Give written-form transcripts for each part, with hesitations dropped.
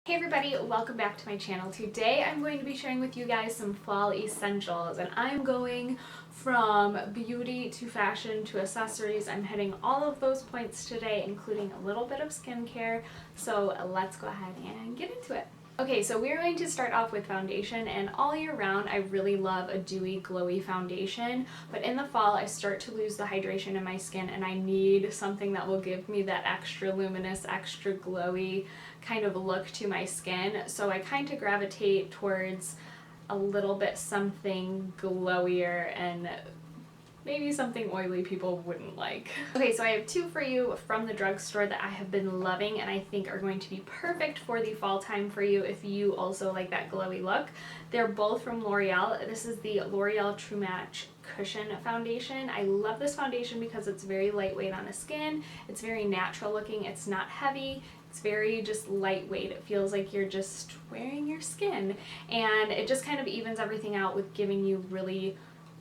Hey everybody, welcome back to my channel. Today I'm going to be sharing with you guys some fall essentials, and I'm going from beauty to fashion to accessories. I'm hitting all of those points today, including a little bit of skincare, so let's go ahead and get into it. Okay, so we're going to start off with foundation, and all year round I really love a dewy, glowy foundation, but in the fall I start to lose the hydration in my skin and I need something that will give me that extra luminous, extra glowy kind of look to my skin, so I kind of gravitate towards a little bit something glowier and maybe something oily people wouldn't like. Okay, so I have two for you from the drugstore that I have been loving and I think are going to be perfect for the fall time for you if you also like that glowy look. They're both from L'Oreal. This is the L'Oreal True Match Cushion Foundation. I love this foundation because it's very lightweight on the skin. It's very natural looking. It's not heavy. It's very just lightweight. It feels like you're just wearing your skin, and it just kind of evens everything out with giving you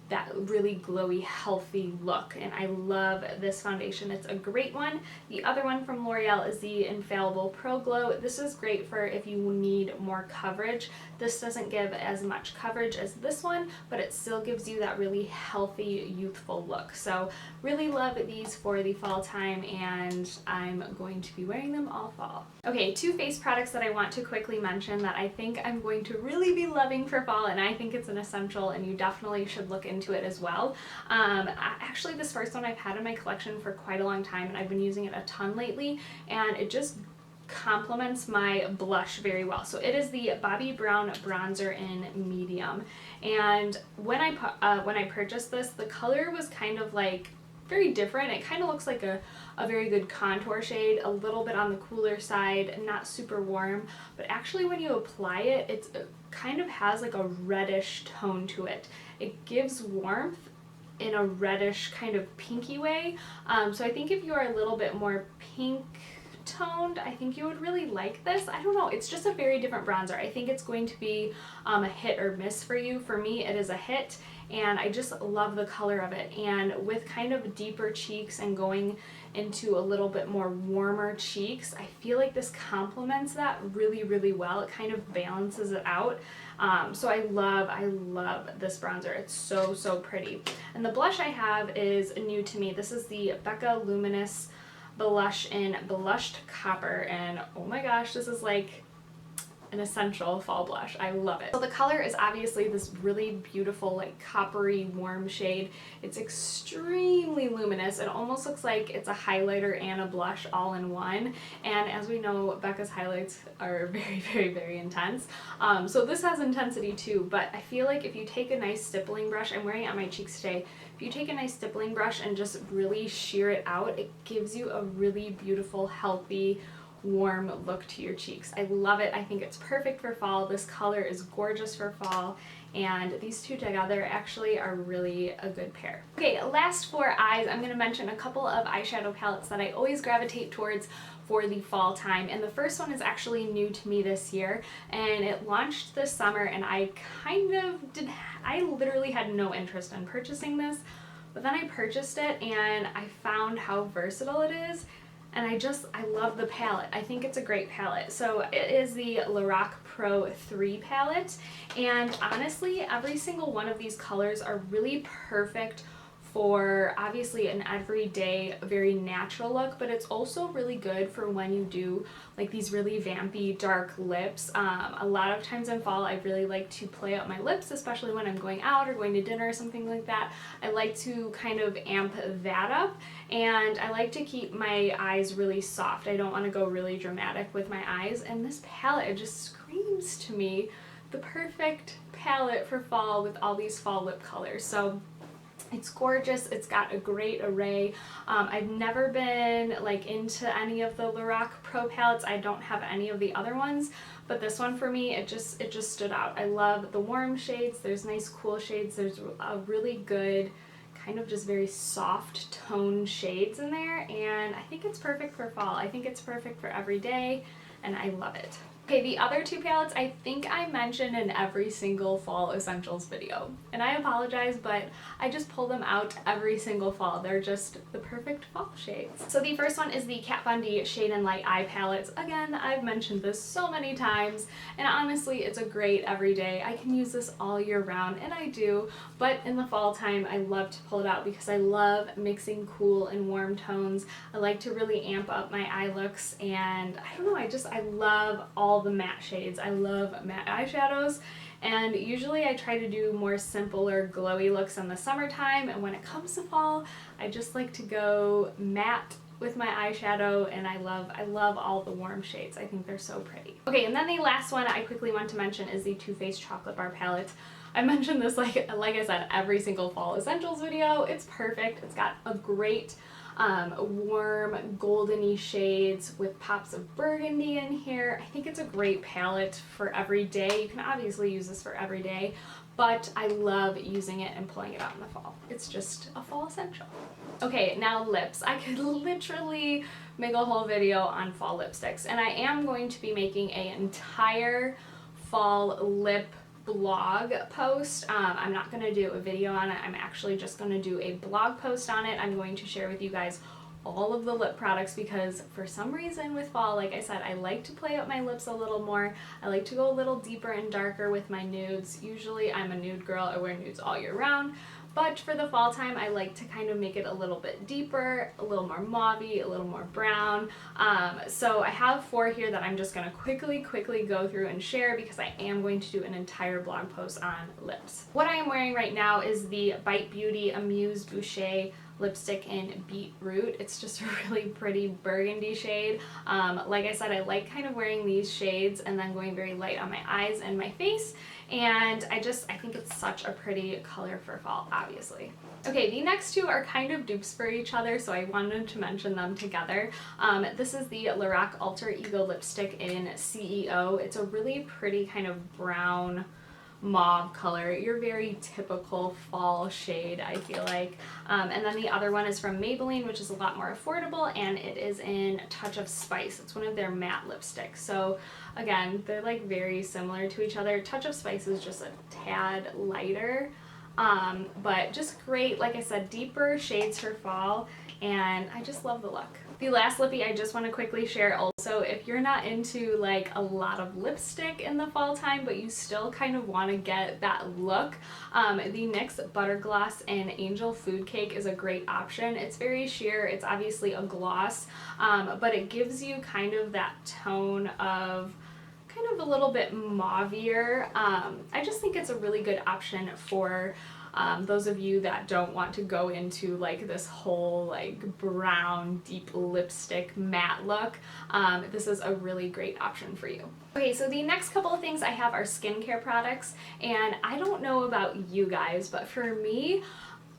that really glowy, healthy look, and I love this foundation. It's a great one. The other one from L'Oreal is the Infallible Pro Glow. This is great for if you need more coverage. This doesn't give as much coverage as this one, but it still gives you that really healthy, youthful look. So really love these for the fall time, and I'm going to be wearing them all fall. Okay, two face products that I want to quickly mention that I think I'm going to really be loving for fall, and I think it's an essential and you definitely should look into it as well. Actually, this first one I've had in my collection for quite a long time and I've been using it a ton lately, and it just complements my blush very well. So it is the Bobbi Brown bronzer in medium, and when I purchased this, the color was kind of like very different. It kind of looks like a very good contour shade, a little bit on the cooler side, not super warm, but actually when you apply it, it kind of has like a reddish tone to it. It gives warmth in a reddish kind of pinky way. So I think if you are a little bit more pink toned, I think you would really like this. I don't know, it's just a very different bronzer. I think it's going to be a hit or miss for you. For me, it is a hit, and I just love the color of it. And with kind of deeper cheeks and going into a little bit more warmer cheeks, I feel like this complements that really, really well. It kind of balances it out. So I love this bronzer. It's so, so pretty. And the blush I have is new to me. This is the Becca Luminous Blush in Blushed Copper, and oh my gosh, this is like an essential fall blush. I love it. So the color is obviously this really beautiful, like coppery warm shade. It's extremely luminous. It almost looks like it's a highlighter and a blush all in one. And as we know, Becca's highlights are very, very, very intense. So this has intensity too, but I feel like if you take a nice stippling brush, I'm wearing it on my cheeks today, if you take a nice stippling brush and just really shear it out, it gives you a really beautiful, healthy, warm look to your cheeks. I love it. I think it's perfect for fall. This color is gorgeous for fall, and these two together actually are really a good pair. Okay, last for eyes, I'm going to mention a couple of eyeshadow palettes that I always gravitate towards for the fall time, and the first one is actually new to me this year, and it launched this summer, and I literally had no interest in purchasing this, but then I purchased it and I found how versatile it is. And I love the palette. I think it's a great palette. So it is the Lorac Pro 3 palette, and honestly, every single one of these colors are really perfect for obviously an everyday, very natural look, but it's also really good for when you do like these really vampy dark lips. A lot of times in fall, I really like to play out my lips, especially when I'm going out or going to dinner or something like that. I like to kind of amp that up, and I like to keep my eyes really soft. I don't want to go really dramatic with my eyes, and this palette, it just screams to me the perfect palette for fall with all these fall lip colors. So it's gorgeous. It's got a great array. I've never been like into any of the Lorac Pro palettes. I don't have any of the other ones, but this one for me, it just stood out. I love the warm shades. There's nice cool shades. There's a really good kind of just very soft tone shades in there, and I think it's perfect for fall. I think it's perfect for every day, and I love it. Okay, the other two palettes I think I mentioned in every single fall essentials video, and I apologize, but I just pull them out every single fall. They're just the perfect fall shades. So the first one is the Kat Von D Shade and Light Eye Palette. Again, I've mentioned this so many times, and honestly, it's a great everyday. I can use this all year round, and I do, but in the fall time, I love to pull it out because I love mixing cool and warm tones. I like to really amp up my eye looks, and I don't know, I love all the matte shades. I love matte eyeshadows, and usually I try to do more simpler glowy looks in the summertime, and when it comes to fall, I just like to go matte with my eyeshadow, and I love all the warm shades. I think they're so pretty. Okay, and then the last one I quickly want to mention is the Too Faced Chocolate Bar Palette. I mentioned this like I said, every single fall essentials video. It's perfect. It's got a great warm goldeny shades with pops of burgundy in here. I think it's a great palette for every day. You can obviously use this for every day, but I love using it and pulling it out in the fall. It's just a fall essential. Okay, now lips. I could literally make a whole video on fall lipsticks, and I am going to be making an entire fall lip blog post. I'm not going to do a video on it. I'm actually just going to do a blog post on it. I'm going to share with you guys all of the lip products because for some reason with fall, like I said, I like to play up my lips a little more. I like to go a little deeper and darker with my nudes. Usually I'm a nude girl. I wear nudes all year round. But for the fall time, I like to kind of make it a little bit deeper, a little more mauve-y, a little more brown. So I have 4 here that I'm just going to quickly go through and share because I am going to do an entire blog post on lips. What I am wearing right now is the Bite Beauty Amuse Boucher lipstick in Beetroot. It's just a really pretty burgundy shade. Like I said, I like kind of wearing these shades and then going very light on my eyes and my face, and I think it's such a pretty color for fall, obviously. Okay, the next two are kind of dupes for each other, so I wanted to mention them together. This is the Lorac Alter Ego lipstick in CEO. It's a really pretty kind of brown mauve color, your very typical fall shade, I feel like. And then the other one is from Maybelline, which is a lot more affordable, and it is in Touch of Spice. It's one of their matte lipsticks. So again, they're like very similar to each other. Touch of Spice is just a tad lighter, but just great, like I said, deeper shades for fall, and I just love the look. The last lippy I just want to quickly share also, if you're not into like a lot of lipstick in the fall time, but you still kind of want to get that look, the NYX Butter Gloss and Angel Food Cake is a great option. It's very sheer, it's obviously a gloss, but it gives you kind of that tone of kind of a little bit mauvier. I just think it's a really good option for those of you that don't want to go into like this whole like brown deep lipstick matte look. This is a really great option for you. Okay, so the next couple of things I have are skincare products, and I don't know about you guys, but for me,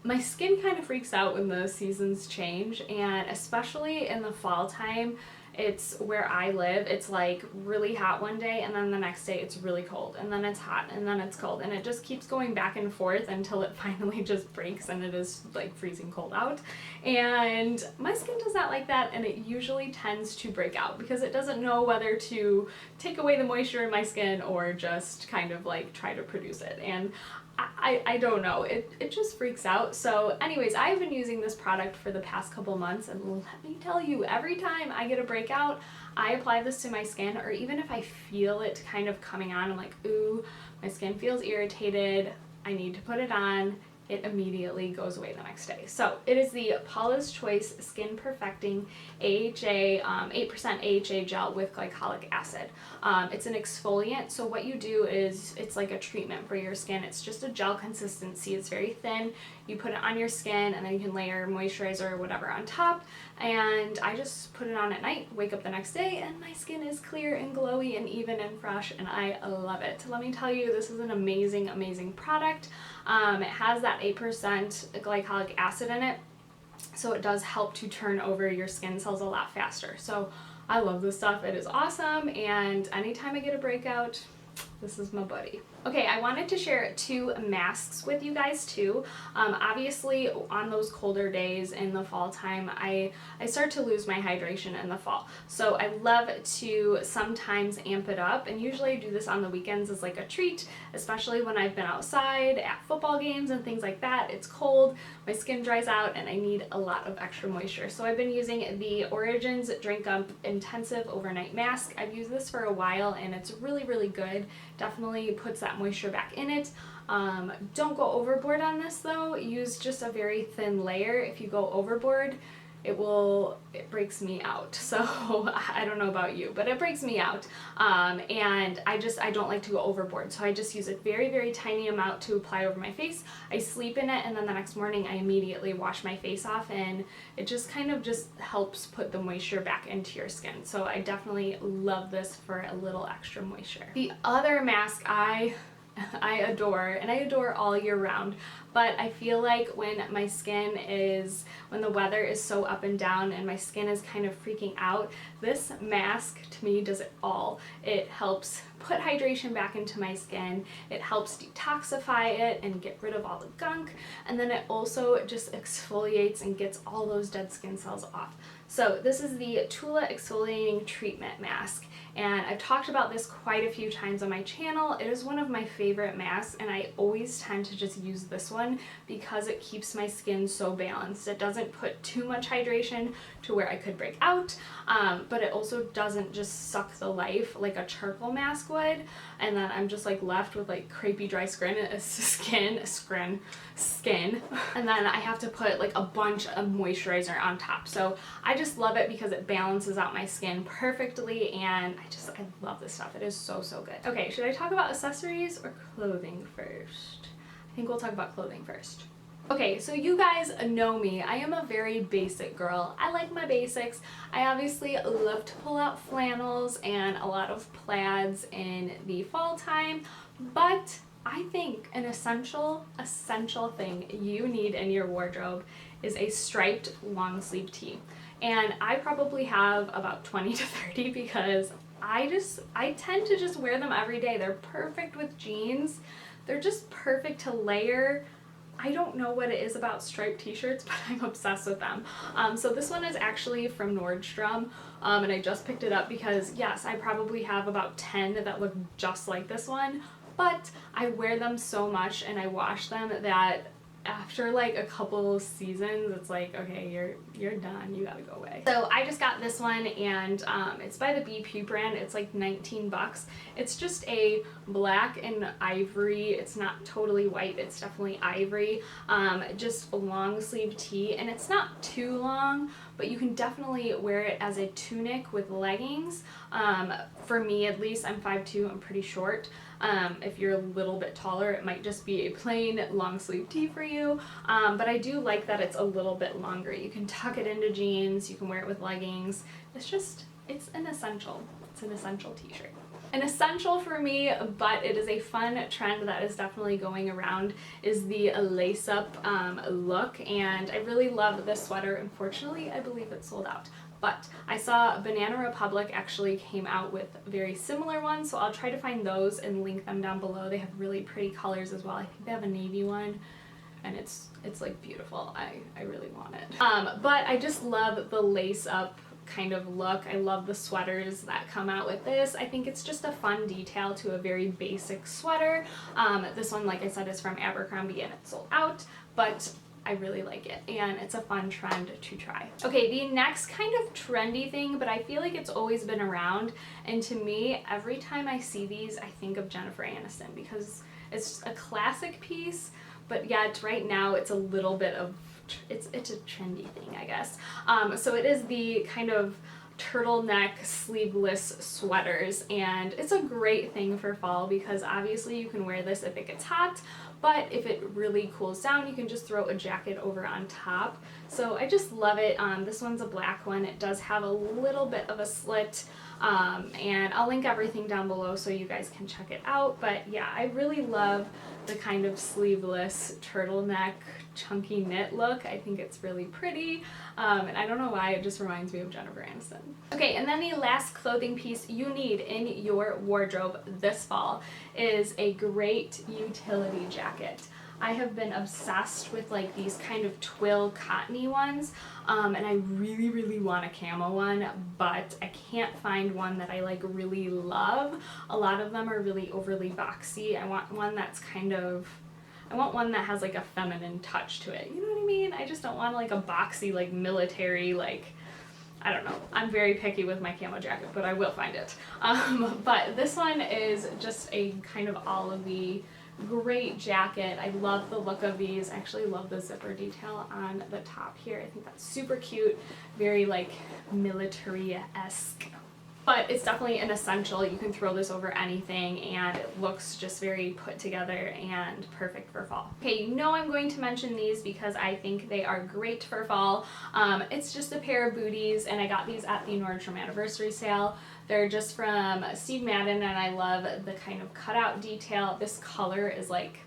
my skin kind of freaks out when the seasons change, and especially in the fall time. It's where I live, it's like really hot one day and then the next day it's really cold, and then it's hot and then it's cold, and it just keeps going back and forth until it finally just breaks and it is like freezing cold out. And my skin does not like that, and it usually tends to break out because it doesn't know whether to take away the moisture in my skin or just kind of like try to produce it. And I don't know, it just freaks out. So anyways, I've been using this product for the past couple months, and let me tell you, every time I get a breakout, I apply this to my skin, or even if I feel it kind of coming on, I'm like, ooh, my skin feels irritated, I need to put it on. It immediately goes away the next day. So it is the Paula's Choice Skin Perfecting AHA, 8% AHA gel with glycolic acid. It's an exfoliant, so what you do is it's like a treatment for your skin. It's just a gel consistency. It's very thin. You put it on your skin, and then you can layer moisturizer or whatever on top. And I just put it on at night, wake up the next day, and my skin is clear and glowy and even and fresh, and I love it. Let me tell you, this is an amazing, amazing product. It has that 8% glycolic acid in it, so it does help to turn over your skin cells a lot faster. So I love this stuff. It is awesome, and anytime I get a breakout, This is my buddy. Okay, I wanted to share 2 masks with you guys too. Obviously on those colder days in the fall time, I start to lose my hydration in the fall. So I love to sometimes amp it up, and usually I do this on the weekends as like a treat, especially when I've been outside at football games and things like that. It's cold, my skin dries out, and I need a lot of extra moisture. So I've been using the Origins Drink Up Intensive Overnight Mask. I've used this for a while and it's really, really good. Definitely puts that moisture back in it. Don't go overboard on this though. Use just a very thin layer. If you go overboard, it breaks me out. So I don't know about you, but it breaks me out. And I don't like to go overboard. So I just use a very, very tiny amount to apply over my face. I sleep in it, and then the next morning I immediately wash my face off, and it just kind of just helps put the moisture back into your skin. So I definitely love this for a little extra moisture. The other mask I adore, and I adore all year round, but I feel like when the weather is so up and down and my skin is kind of freaking out, this mask to me does it all. It helps put hydration back into my skin, it helps detoxify it and get rid of all the gunk, and then it also just exfoliates and gets all those dead skin cells off. So this is the Tula Exfoliating Treatment Mask, and I've talked about this quite a few times on my channel. It is one of my favorite masks, and I always tend to just use this one because it keeps my skin so balanced. It doesn't put too much hydration to where I could break out, but it also doesn't just suck the life like a charcoal mask would, and then I'm just like left with like crepey dry skin, and then I have to put like a bunch of moisturizer on top. So I just love it because it balances out my skin perfectly, and I love this stuff. It is so, so good. Okay, should I talk about accessories or clothing first? I think we'll talk about clothing first. Okay, so you guys know me. I am a very basic girl. I like my basics. I obviously love to pull out flannels and a lot of plaids in the fall time, but I think an essential thing you need in your wardrobe is a striped long sleeve tee. And I probably have about 20 to 30 because I tend to just wear them every day. They're perfect with jeans. They're just perfect to layer. I don't know what it is about striped t-shirts, but I'm obsessed with them. So this one is actually from Nordstrom, and I just picked it up because yes, I probably have about 10 that look just like this one, but I wear them so much and I wash them that after like a couple seasons, it's like, okay, you're done, you gotta go away. So I just got this one, and it's by the BP brand. It's like 19 bucks. It's just a black and ivory, it's not totally white, it's definitely ivory, just a long sleeve tee, and it's not too long, but you can definitely wear it as a tunic with leggings. For me at least, I'm 5'2", I'm pretty short. If you're a little bit taller, it might just be a plain long sleeve tee for you, but I do like that it's a little bit longer. You can tuck it into jeans, you can wear it with leggings. It's an essential. It's an essential t-shirt. An essential for me, but it is a fun trend that is definitely going around, is the lace-up look, and I really love this sweater. Unfortunately, I believe it's sold out. But I saw Banana Republic actually came out with very similar ones, so I'll try to find those and link them down below. They have really pretty colors as well. I think they have a navy one, and it's like beautiful. I really want it. But I just love the lace up kind of look. I love the sweaters that come out with this. I think it's just a fun detail to a very basic sweater. This one, like I said, is from Abercrombie and it's sold out, but I really like it, and it's a fun trend to try. Okay, the next kind of trendy thing, but I feel like it's always been around, and to me, every time I see these, I think of Jennifer Aniston because it's a classic piece, but yet right now it's a little bit of, it's a trendy thing, I guess. So it is the kind of turtleneck sleeveless sweaters, and it's a great thing for fall because obviously you can wear this if it gets hot, but if it really cools down, you can just throw a jacket over on top. So I just love it. This one's a black one. It does have a little bit of a slit, And I'll link everything down below so you guys can check it out. But yeah, I really love the kind of sleeveless turtleneck chunky knit look. I think it's really pretty, and I don't know why, it just reminds me of Jennifer Aniston. Okay, and then the last clothing piece you need in your wardrobe this fall is a great utility jacket. I have been obsessed with like these kind of twill cottony ones, and I really want a camo one, but I can't find one that I like really love. A lot of them are really overly boxy. I want one that's I want one that has like a feminine touch to it. You know what I mean? I just don't want like a boxy, like military, like, I don't know. I'm very picky with my camo jacket, but I will find it. But this one is just a kind of olive-y, great jacket. I love the look of these. I actually love the zipper detail on the top here. I think that's super cute, very like military-esque. But it's definitely an essential. You can throw this over anything and it looks just very put together and perfect for fall. Okay, you know I'm going to mention these because I think they are great for fall. It's just a pair of booties and I got these at the Nordstrom anniversary sale. They're just from Steve Madden and I love the kind of cutout detail. This color is like,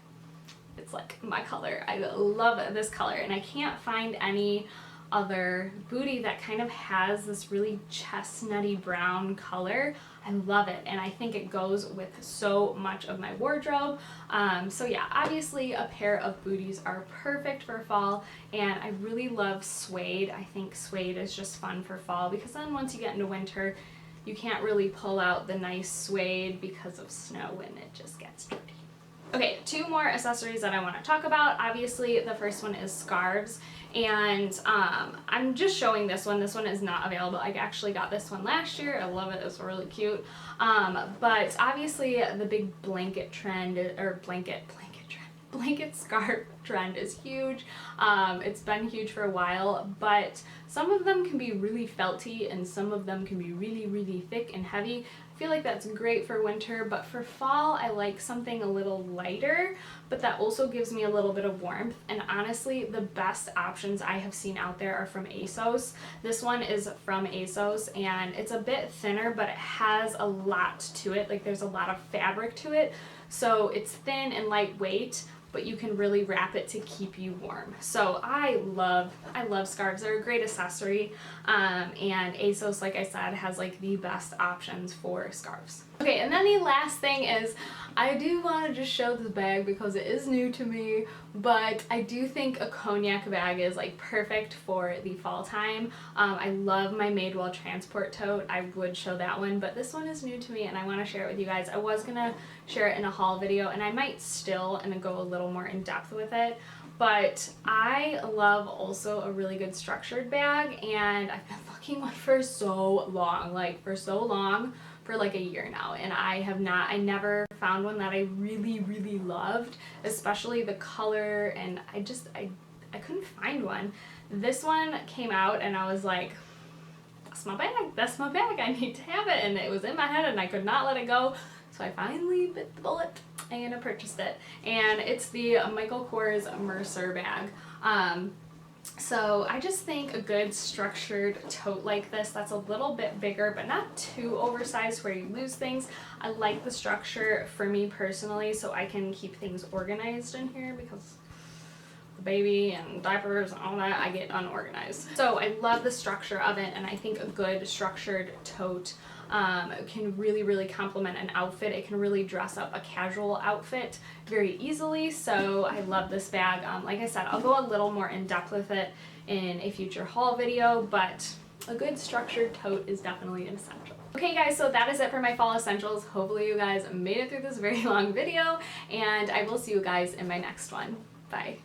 it's like my color. I love this color and I can't find any other booty that kind of has this really chestnutty brown color. I love it and I think it goes with so much of my wardrobe. So yeah, obviously a pair of booties are perfect for fall and I really love suede. I think suede is just fun for fall because then once you get into winter you can't really pull out the nice suede because of snow and it just gets dirty. Okay, two more accessories that I want to talk about. Obviously, the first one is scarves, and I'm just showing this one. This one is not available. I actually got this one last year. I love it. It's really cute. But obviously, the big blanket trend, or blanket scarf trend is huge. It's been huge for a while, but some of them can be really felty and some of them can be really thick and heavy. I feel like that's great for winter, but for fall I like something a little lighter, but that also gives me a little bit of warmth. And honestly, the best options I have seen out there are from ASOS. This one is from ASOS and it's a bit thinner, but it has a lot to it. Like there's a lot of fabric to it, so it's thin and lightweight, but you can really wrap it to keep you warm. So I love scarves. They're a great accessory, and ASOS, like I said, has like the best options for scarves. Okay, and then the last thing is, I do want to just show this bag because it is new to me, but I do think a cognac bag is like perfect for the fall time. I love my Madewell transport tote. I would show that one, but this one is new to me and I want to share it with you guys. I was gonna share it in a haul video and I might still and go a little more in depth with it, but I love also a really good structured bag and I've been looking one for so long, for like a year now, and I never found one that I really loved, especially the color, and I couldn't find one. This one came out and I was like, that's my bag, I need to have it, and it was in my head and I could not let it go, so I finally bit the bullet and I purchased it, and it's the Michael Kors Mercer bag. So I just think a good structured tote like this that's a little bit bigger but not too oversized where you lose things. I like the structure for me personally so I can keep things organized in here because the baby and diapers and all that, I get unorganized. So I love the structure of it and I think a good structured tote can really complement an outfit. It can really dress up a casual outfit very easily, so I love this bag. Like I said, I'll go a little more in depth with it in a future haul video, but a good structured tote is definitely an essential. Okay guys, so that is it for my fall essentials. Hopefully you guys made it through this very long video, and I will see you guys in my next one. Bye.